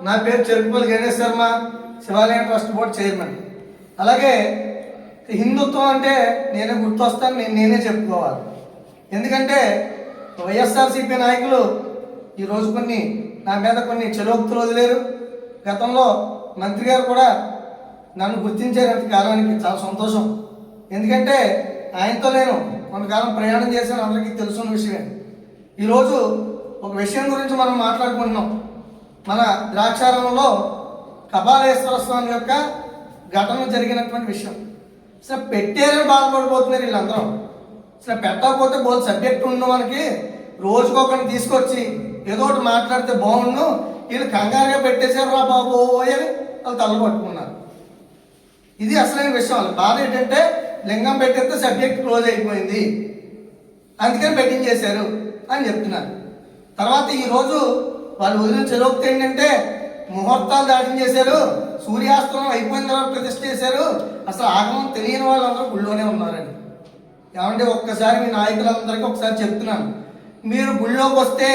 నా పేరు చెరుకుపల్లి గణేష్ శర్మ, శివాలయ trust board chairman. అలాగే హిందుత్వం అంటే నేనే గుర్తొస్తాను, నేనే చెప్పుకోవాలి. ఎందుకంటే వైఎస్ఆర్సీపీ నాయకులు ఈరోజు నా మీద కొన్ని చెలోక్తులు వదిలేరు. గతంలో మంత్రి గారు కూడా నన్ను గుర్తించేంత కాలానికి చాలా సంతోషం. ఎందుకంటే ఆయనతో నేను కొంతకాలం ప్రయాణం చేశాను, అందరికీ తెలుసున్న విషయమే. ఈరోజు ఒక విషయం గురించి మనం మాట్లాడుకుంటున్నాం. మన ద్రాక్షారామంలో కపాలేశ్వర స్వామి యొక్క ఘటన జరిగినటువంటి విషయం. అసలు పెట్టారని బాధపడిపోతున్నారు వీళ్ళందరూ. అసలు పెట్టకపోతే బోల్ సబ్జెక్ట్ ఉన్న మనకి రోజుకొకరిని తీసుకొచ్చి ఏదో ఒకటి మాట్లాడితే బాగుండు, వీళ్ళు కంగారుగా పెట్టేశారు రా బాబు అని వాళ్ళు తల్ల పట్టుకున్నారు. ఇది అసలైన విషయం. వాళ్ళ బాధ ఏంటంటే లింగం పెట్టేస్తే సబ్జెక్ట్ క్లోజ్ అయిపోయింది, అందుకని బెట్టింగ్ చేశారు అని చెప్తున్నారు. తర్వాత ఈరోజు వాళ్ళు వదిలిన చెరోక్తి ఏంటంటే ముహూర్తాలు దాటించేశారు, సూర్యాస్తమం అయిపోయిన తర్వాత ప్రతిష్ఠ చేశారు, అసలు ఆగమం తెలియని వాళ్ళందరూ గుళ్ళోనే ఉన్నారండి. ఏమంటే ఒక్కసారి మీ నాయకులందరికీ ఒకసారి చెప్తున్నాను, మీరు గుళ్ళోకి వస్తే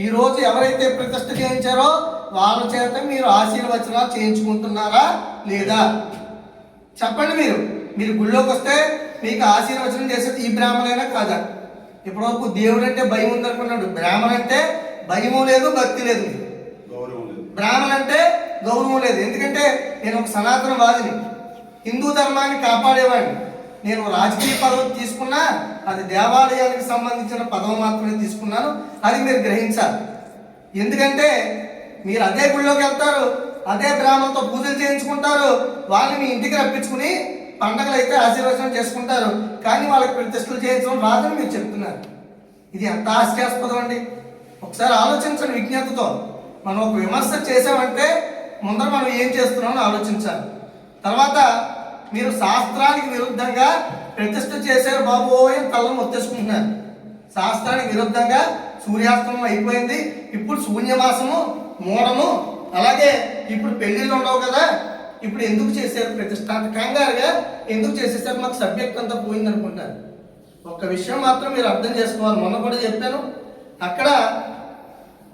ఈరోజు ఎవరైతే ప్రతిష్ఠ చేయించారో వాళ్ళ చేత మీరు ఆశీర్వచనాలు చేయించుకుంటున్నారా లేదా చెప్పండి. మీరు గుళ్ళోకి వస్తే మీకు ఆశీర్వచనం చేసేది ఈ బ్రాహ్మణైనా కాదా? ఇప్పటివరకు దేవుడు అంటే భయం ఉందనుకున్నాడు, బ్రాహ్మణ అంటే భయము లేదు, భక్తి లేదు. బ్రాహ్మణ అంటే గౌరవం లేదు. ఎందుకంటే నేను ఒక సనాతనవాదిని, హిందూ ధర్మాన్ని కాపాడేవాడిని. నేను రాజకీయ పదవి తీసుకున్నా అది దేవాలయానికి సంబంధించిన పదవి మాత్రమే తీసుకున్నాను, అది మీరు గ్రహించాలి. ఎందుకంటే మీరు అదే గుళ్ళోకి వెళ్తారు, అదే బ్రాహ్మణతో పూజలు చేయించుకుంటారు, వాళ్ళని మీ ఇంటికి రప్పించుకుని పండగలు అయితే ఆశీర్వచనం చేసుకుంటారు, కానీ వాళ్ళకి ప్రతిష్టలు చేయించడం రాదని మీరు చెప్తున్నారు. ఇది ఎంత హాస్యాస్పదం అండి. ఒకసారి ఆలోచించండి విజ్ఞతతో. మనం ఒక విమర్శ చేసామంటే ముందర మనం ఏం చేస్తున్నామని ఆలోచించాలి. తర్వాత మీరు శాస్త్రానికి విరుద్ధంగా ప్రతిష్ఠ చేశారు బాబు అని తలను మొత్తేసుకుంటున్నారు. శాస్త్రానికి విరుద్ధంగా సూర్యాస్తమం అయిపోయింది, ఇప్పుడు శూన్యమాసము, మూఢము, అలాగే ఇప్పుడు పెళ్లిళ్ళు ఉండవు కదా, ఇప్పుడు ఎందుకు చేశారు ప్రతిష్ఠ? కంగారుగా ఎందుకు చేసేసారు? మాకు సబ్జెక్ట్ అంతా పోయింది అనుకుంటారు. ఒక్క విషయం మాత్రం మీరు అర్థం చేసుకోవాలి. మొన్న కూడా చెప్పాను, అక్కడ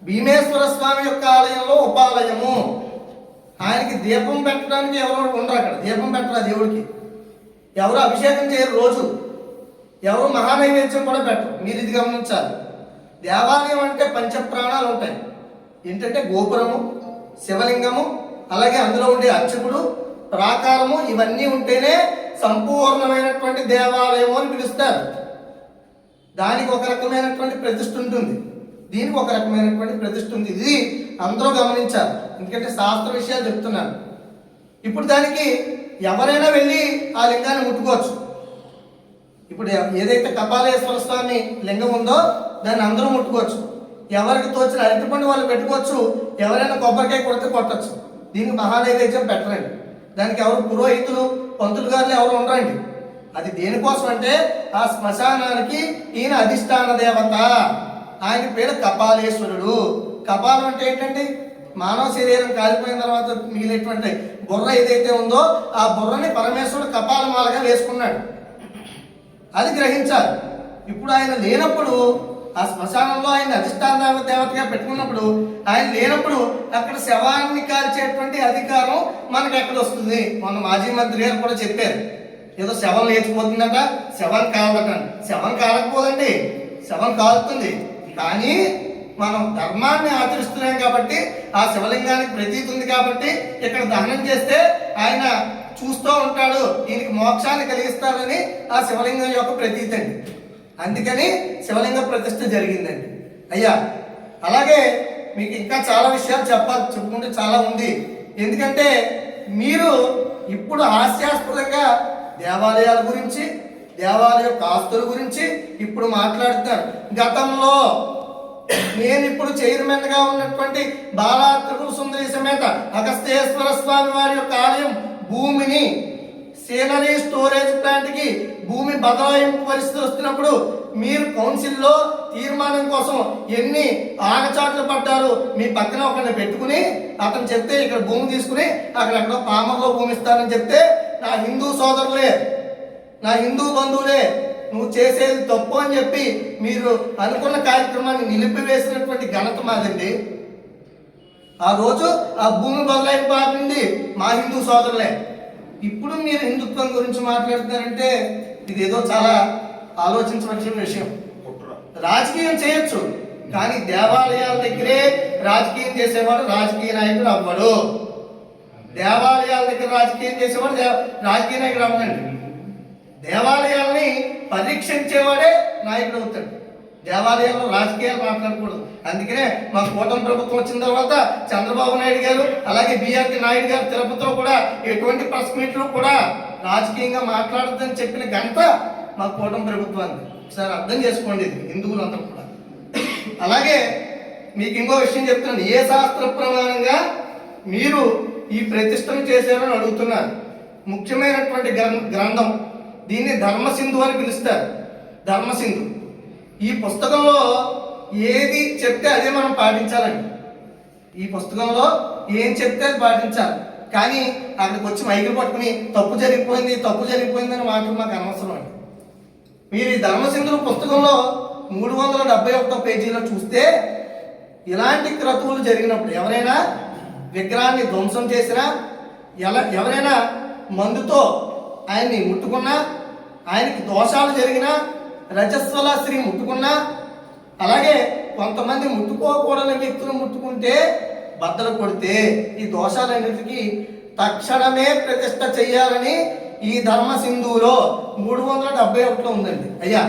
భీమేశ్వర స్వామి యొక్క ఆలయంలో ఉపాలయము, ఆయనకి దీపం పెట్టడానికి ఎవరు ఉండరు. అక్కడ దీపం పెట్టరు దేవుడికి, ఎవరు అభిషేకం చేయరు, రోజు ఎవరు మహానైవేద్యం కూడా పెట్టరు. మీరు ఇది గమనించాలి. దేవాలయం అంటే పంచప్రాణాలు ఉంటాయి. ఏంటంటే గోపురము, శివలింగము, అలాగే అందులో ఉండే అర్చకుడు, ప్రాకారము, ఇవన్నీ ఉంటేనే సంపూర్ణమైనటువంటి దేవాలయము అని పిలుస్తారు. దానికి ఒక రకమైనటువంటి ప్రతిష్ఠ ఉంటుంది, దీనికి ఒక రకమైనటువంటి ప్రతిష్ఠ ఉంది. ఇది అందరూ గమనించాలి, ఎందుకంటే శాస్త్ర విషయాలు చెప్తున్నాను. ఇప్పుడు దానికి ఎవరైనా వెళ్ళి ఆ లింగాన్ని ముట్టుకోవచ్చు. ఇప్పుడు ఏదైతే కపాలేశ్వర స్వామి లింగం ఉందో దాన్ని అందరూ ముట్టుకోవచ్చు. ఎవరికి తోచిన అరటిపండు వాళ్ళు పెట్టుకోవచ్చు, ఎవరైనా కొబ్బరికాయ కొడితే కొట్టచ్చు. దీనికి మహానైవేద్యం పెట్టరండి. దానికి ఎవరు పురోహితులు, పంతులు గారులు ఎవరు ఉండరండి. అది దేనికోసం అంటే ఆ శ్మశానానికి ఈయన అధిష్టాన దేవత, ఆయన పేరు కపాలేశ్వరుడు. కపాలం అంటే ఏంటంటే మానవ శరీరం కాలిపోయిన తర్వాత మిగిలినటువంటి బుర్ర ఏదైతే ఉందో ఆ బుర్రని పరమేశ్వరుడు కపాలమాలగా వేసుకున్నాడు, అది గ్రహించాలి. ఇప్పుడు ఆయన లేనప్పుడు ఆ శ్మశానంలో ఆయన అధిష్టాన దేవతగా పెట్టుకున్నప్పుడు, ఆయన లేనప్పుడు అక్కడ శవాన్ని కాల్చేటువంటి అధికారం మనకు ఎక్కడ వస్తుంది? మన మాజీ మంత్రి గారు కూడా చెప్పారు, ఏదో శవం లేచిపోతుందట, శవం కాలదట. శవం కాలకపోదండి, శవం కాలుతుంది. కానీ మనం ధర్మాన్ని ఆచరిస్తున్నాం కాబట్టి, ఆ శివలింగానికి ప్రతీతి ఉంది కాబట్టి ఇక్కడ దహనం చేస్తే ఆయన చూస్తూ ఉంటాడు, ఈయనకి మోక్షాన్ని కలిగిస్తాడని ఆ శివలింగం యొక్క ప్రతీతి అండి. అందుకని శివలింగ ప్రతిష్ఠ జరిగిందండి. అయ్యా, అలాగే మీకు ఇంకా చాలా విషయాలు చెప్పుకుంటే చాలా ఉంది. ఎందుకంటే మీరు ఇప్పుడు హాస్యాస్పదంగా దేవాలయాల గురించి, దేవాలయ యొక్క ఆస్తుల గురించి ఇప్పుడు మాట్లాడుతారు. గతంలో నేను ఇప్పుడు చైర్మన్ గా ఉన్నటువంటి బాలా త్రిపుర సుందరి సమేత అగస్తేశ్వర స్వామి వారి యొక్క ఆలయం భూమిని సీనరీ స్టోరేజ్ ప్లాంట్ కి భూమి బదలాయింపు పరిస్థితి వస్తున్నప్పుడు మీరు కౌన్సిల్లో తీర్మానం కోసం ఎన్ని ఆగచాట్లు పడ్డారు. మీ పక్కన ఒకరిని పెట్టుకుని అతను చెప్తే ఇక్కడ భూమి తీసుకుని అక్కడెక్కడో పామర్లో భూమి ఇస్తానని చెప్తే నా హిందూ సోదరులే, నా హిందూ బంధువులే నువ్వు చేసేది తప్పు అని చెప్పి మీరు అనుకున్న కార్యక్రమాన్ని నిలిపివేసినటువంటి ఘనత మాదండి. ఆ రోజు ఆ భూమి బదులైన పాపింది మా హిందూ సోదరులే. ఇప్పుడు మీరు హిందుత్వం గురించి మాట్లాడుతున్నారంటే ఇదేదో చాలా ఆలోచించవలసిన విషయం. రాజకీయం చేయొచ్చు, కానీ దేవాలయాల దగ్గరే రాజకీయం చేసేవాడు రాజకీయ నాయకుడు అవ్వడు. దేవాలయాల దగ్గర రాజకీయం చేసేవాడు రాజకీయ నాయకుడు అవ్వడండి. దేవాలయాల్ని పరీక్షించేవాడే నాయకుడు అవుతాడు. దేవాలయాల్లో రాజకీయాలు మాట్లాడకూడదు. అందుకనే మా కూటమి ప్రభుత్వం వచ్చిన తర్వాత చంద్రబాబు నాయుడు గారు అలాగే బిఆర్కి నాయుడు గారు తిరుపతిలో కూడా ఎటువంటి ప్రెస్ మీట్లు కూడా రాజకీయంగా మాట్లాడద్దని చెప్పిన ఘనత మా కూటమి ప్రభుత్వాన్ని. ఒకసారి అర్థం చేసుకోండి హిందువులందరూ కూడా. అలాగే మీకు ఇంకో విషయం చెప్తున్నాను. ఏ శాస్త్ర ప్రమాణంగా మీరు ఈ ప్రతిష్టను చేశారని అడుగుతున్నారు. ముఖ్యమైనటువంటి గ్రంథం, దీన్ని ధర్మసింధు అని పిలుస్తారు. ధర్మసింధు ఈ పుస్తకంలో ఏది చెప్తే అదే మనం పాటించాలండి. ఈ పుస్తకంలో ఏం చెప్తే అది పాటించాలి. కానీ అక్కడికి వచ్చి మైకులు పట్టుకుని తప్పు జరిగిపోయింది అని మాటలు మాకు అనవసరం అండి. మీరు ఈ ధర్మసింధుల పుస్తకంలో 371 పేజీలో చూస్తే ఇలాంటి క్రతువులు జరిగినప్పుడు ఎవరైనా విగ్రహాన్ని ధ్వంసం చేసినా, ఎవరైనా మందుతో ఆయన్ని ముట్టుకున్నా, ఆయనకి దోషాలు జరిగినా, రజస్వల స్త్రీ ముట్టుకున్నా, అలాగే కొంతమంది ముట్టుకోకూడని వ్యక్తులు ముట్టుకుంటే బద్దలు కొడితే ఈ దోషాలన్నిటికీ తక్షణమే ప్రతిష్ట చెయ్యాలని ఈ ధర్మసింధులో 371లో ఉందండి. అయ్యా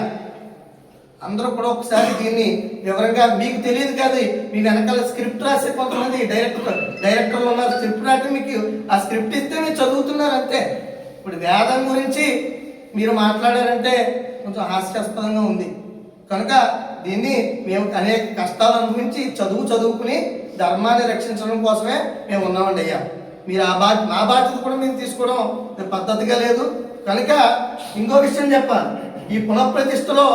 అందరూ కూడా ఒకసారి దీన్ని వివరంగా, మీకు తెలియదు కాదు, మీ వెనకాల స్క్రిప్ట్ రాసే కొంతమంది డైరెక్టర్లు ఉన్నారు. స్క్రిప్ట్ రాసి మీకు ఆ స్క్రిప్ట్ ఇస్తే మీరు చదువుతున్నారు అంతే. ఇప్పుడు వేదం గురించి మీరు మాట్లాడారంటే కొంచెం హాస్యాస్పదంగా ఉంది. కనుక దీన్ని మేము అనేక కష్టాలు అనుభవించి చదువుకుని ధర్మాన్ని రక్షించడం కోసమే మేము ఉన్నామండి. అయ్యా మీరు మా బాధ్యత కూడా మేము తీసుకోవడం పద్ధతిగా లేదు. కనుక ఇంకో విషయం చెప్పాలి. ఈ పునఃప్రతిష్టలో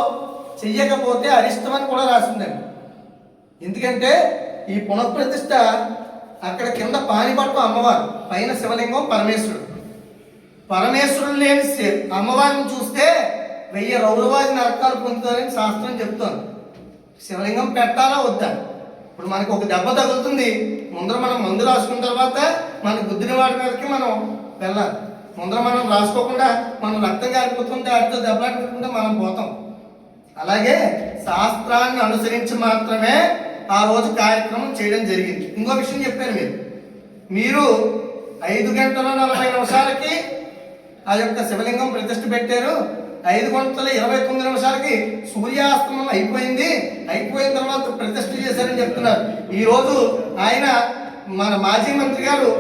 చెయ్యకపోతే అరిష్టమని కూడా రాసిందండి. ఎందుకంటే ఈ పునఃప్రతిష్ట అక్కడ కింద పానిపట్టు అమ్మవారు, పైన శివలింగం పరమేశ్వరుడు లేని అమ్మవారిని చూస్తే 1000 రౌరవాది నరకాలు పొందుతారని శాస్త్రం చెప్తాను. శివలింగం పెట్టాలా వద్దా? ఇప్పుడు మనకు ఒక దెబ్బ తగులుతుంది, ముందర మనం మందు రాసుకున్న తర్వాత మన గుద్దిన వాడి మీదకి మనం వెళ్ళాలి. ముందర మనం రాసుకోకుండా మనం రక్తం కారిపోతుంటే వాటితో దెబ్బలాడుకుంటే మనం పోతాం. అలాగే శాస్త్రాన్ని అనుసరించి మాత్రమే ఆ రోజు కార్యక్రమం చేయడం జరిగింది. ఇంకో విషయం చెప్పాను, మీరు 5:40 ఆ యొక్క శివలింగం ప్రతిష్ఠ పెట్టారు. 5:29 సూర్యాస్తమం అయిపోయిన తర్వాత ప్రతిష్ఠ చేశారని చెప్తున్నారు. ఈరోజు ఆయన మన మాజీ మంత్రి గారు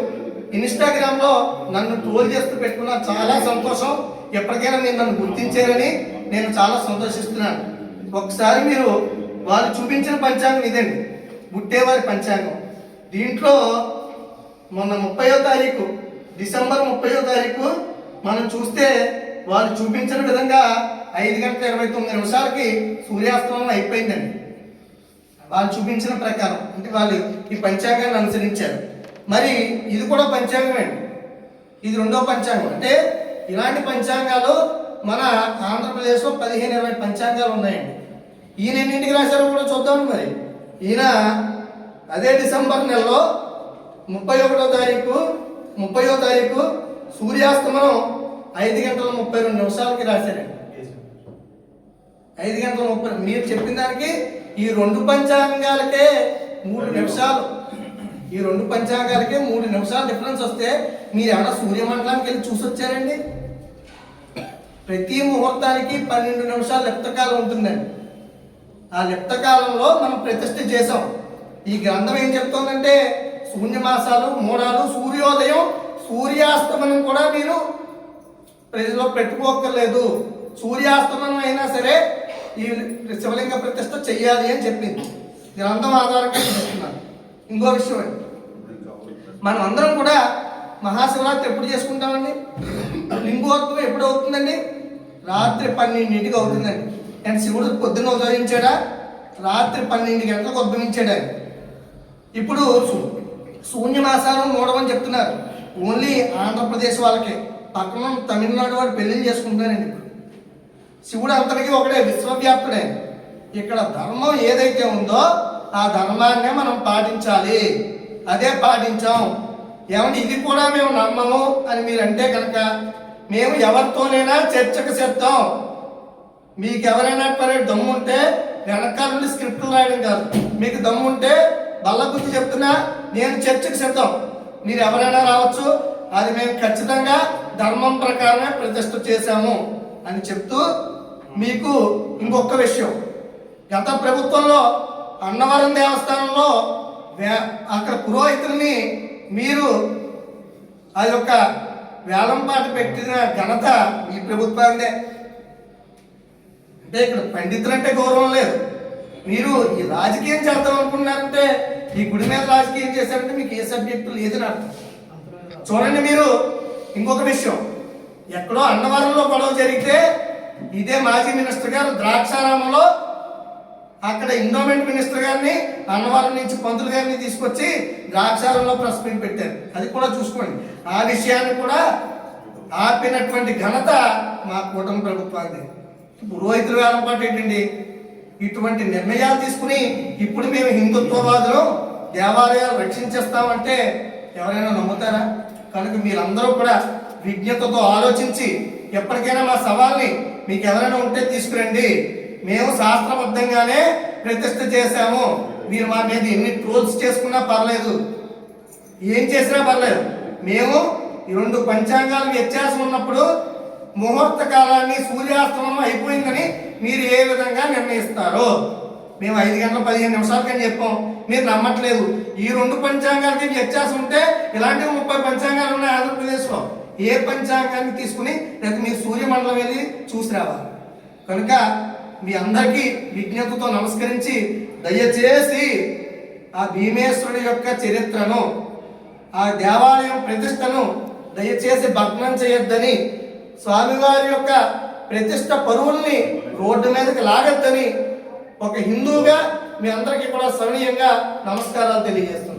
ఇన్స్టాగ్రామ్లో నన్ను ట్రోల్ చేస్తూ పెట్టుకున్నారు. చాలా సంతోషం, ఎప్పటికైనా మీరు నన్ను గుర్తించారని నేను చాలా సంతోషిస్తున్నాను. ఒకసారి మీరు వాళ్ళు చూపించిన పంచాంగం ఇదండి, బుట్టేవారి పంచాంగం. దీంట్లో మొన్న 30వ తారీఖు డిసెంబర్ 30వ తారీఖు మనం చూస్తే వాళ్ళు చూపించిన విధంగా 5:29 సూర్యాస్తమం అయిపోయిందండి. వాళ్ళు చూపించిన ప్రకారం అంటే వాళ్ళు ఈ పంచాంగాన్ని అనుసరించారు. మరి ఇది కూడా పంచాంగం అండి, ఇది 2వ పంచాంగం. అంటే ఇలాంటి పంచాంగాలు మన ఆంధ్రప్రదేశ్లో 15-20 పంచాంగాలు ఉన్నాయండి. ఈయన ఎన్నింటికి రాశారో కూడా చూద్దాం. మరి ఈయన అదే డిసెంబర్ నెలలో 30వ తారీఖు సూర్యాస్తమనం 5:32 రాశారండి. 5:30. మీరు చెప్పిన దానికి ఈ 2 పంచాంగాలకే 3 నిమిషాలు, ఈ 2 పంచాంగాలకే 3 నిమిషాలు డిఫరెన్స్ వస్తే మీరు ఏమైనా సూర్యమండలానికి వెళ్ళి చూసి వచ్చారండి? ప్రతి ముహూర్తానికి 12 నిమిషాలు లిప్తకాలం ఉంటుందండి. ఆ లిప్తకాలంలో మనం ప్రతిష్ఠ చేసాం. ఈ గ్రంథం ఏం చెప్తోందంటే శూన్యమాసాలు, మూడాలు, సూర్యోదయం, సూర్యాస్తమనం కూడా మీరు ప్రజల్లో పెట్టుకోక్కర్లేదు. సూర్యాస్తమనం అయినా సరే ఈ శివలింగ ప్రతిష్ఠ చెయ్యాలి అని చెప్పింది. గ్రంథం ఆధారంగా చేస్తున్నాను. ఇంకో విషయం, మనం అందరం కూడా మహాశివరాత్రి ఎప్పుడు చేసుకుంటామండి? లింగోత్సవం ఎప్పుడు అవుతుందండి? రాత్రి 12ంటికి అవుతుందండి. అండ్ శివుడు పొద్దున్న ఉదయించాడా? రాత్రి 12 గంటలకు ఉద్భవించాడు. ఇప్పుడు శూన్యమాసాలు మూడవని చెప్తున్నారు. ఓన్లీ ఆంధ్రప్రదేశ్ వాళ్ళకే, పక్కన తమిళనాడు వాడు పెళ్లిళ్ళు చేసుకుంటున్నారండి. ఇప్పుడు శివుడు అంతటికీ ఒకడే, విశ్వవ్యాప్తుడే. ఇక్కడ ధర్మం ఏదైతే ఉందో ఆ ధర్మాన్నే మనం పాటించాలి. అదే పాటించాం. ఏమంటే ఇది కూడా మేము నమ్మము అని మీరు అంటే కనుక మేము ఎవరితోనైనా చర్చకు సిద్ధం. మీకు ఎవరైనా దమ్ము ఉంటే వెనకాల నుండి స్క్రిప్టులు రాయడం కాదు, మీకు దమ్ము ఉంటే బల్ల గుర్తు చెప్తున్నా నేను చర్చకు సిద్ధం. మీరు ఎవరైనా రావచ్చు, అది మేము ఖచ్చితంగా ధర్మం ప్రకారమే ప్రతిష్ఠ చేశాము అని చెప్తూ మీకు ఇంకొక విషయం, గత ప్రభుత్వంలో అన్నవరం దేవస్థానంలో అక్కడ పురోహితుల్ని మీరు అది ఒక వేలంపాట పెట్టిన ఘనత ఈ ప్రభుత్వానిదే. అంటే ఇక్కడ పండితులంటే గౌరవం లేదు. మీరు ఈ రాజకీయం చేద్దాం అనుకున్నారంటే ఈ గుడి మీద రాజకీయం చేశారంటే మీకు ఏ సబ్జెక్టు లేదని అర్థం. చూడండి, మీరు ఇంకొక విషయం, ఎక్కడో అన్నవరంలో గొడవ జరిగితే ఇదే మాజీ మినిస్టర్ గారు ద్రాక్షారామంలో అక్కడ ఎండోమెంట్ మినిస్టర్ గారిని అన్నవరం నుంచి పంతులు గారిని తీసుకొచ్చి ద్రాక్షారంలో ప్రెస్ మీట్ పెట్టారు. అది కూడా చూసుకోండి. ఆ విషయాన్ని కూడా ఆపినటువంటి ఘనత మా కూటమి ప్రభుత్వాన్ని. పురోహితుల వేలంపాటు ఏంటండి? ఇటువంటి నిర్ణయాలు తీసుకుని ఇప్పుడు మేము హిందుత్వవాదులు దేవాలయాలు రక్షించేస్తామంటే ఎవరైనా నమ్ముతారా? కనుక మీరందరూ కూడా విజ్ఞతతో ఆలోచించి ఎప్పటికైనా మా సవాల్ని మీకు ఎవరైనా ఉంటే తీసుకురండి. మేము శాస్త్రబద్ధంగానే ప్రతిష్ఠ చేశాము. మీరు మా మీద ఎన్ని ట్రోల్స్ చేసుకున్నా పర్లేదు, ఏం చేసినా పర్లేదు. మేము ఈ 2 పంచాంగాలు వ్యత్యాసం ఉన్నప్పుడు ముహూర్త కాలాన్ని సూర్యాస్తమనం అయిపోయిందని మీరు ఏ విధంగా నిర్ణయిస్తారో మేము 5 గంటల 15 నిమిషాలకని చెప్పాం, మీరు నమ్మట్లేదు. ఈ 2 పంచాంగాలకి వ్యత్యాసం ఉంటే ఇలాంటివి 30 పంచాంగాలు ఉన్నాయి ఆంధ్రప్రదేశ్లో. ఏ పంచాంగాన్ని తీసుకుని లేదా మీరు సూర్యమండలం వెళ్ళి చూసి రావాలి. కనుక మీ అందరికీ విజ్ఞతతో నమస్కరించి దయచేసి ఆ భీమేశ్వరుడి యొక్క చరిత్రను, ఆ దేవాలయం ప్రతిష్టను దయచేసి భగ్నం చేయొద్దని, స్వామివారి యొక్క ప్రతిష్ట పరువుల్ని రోడ్డు మీదకి లాగొద్దని ఒక హిందువుగా మీ అందరికీ కూడా సవినీయంగా నమస్కారాలు తెలియజేస్తున్నాను.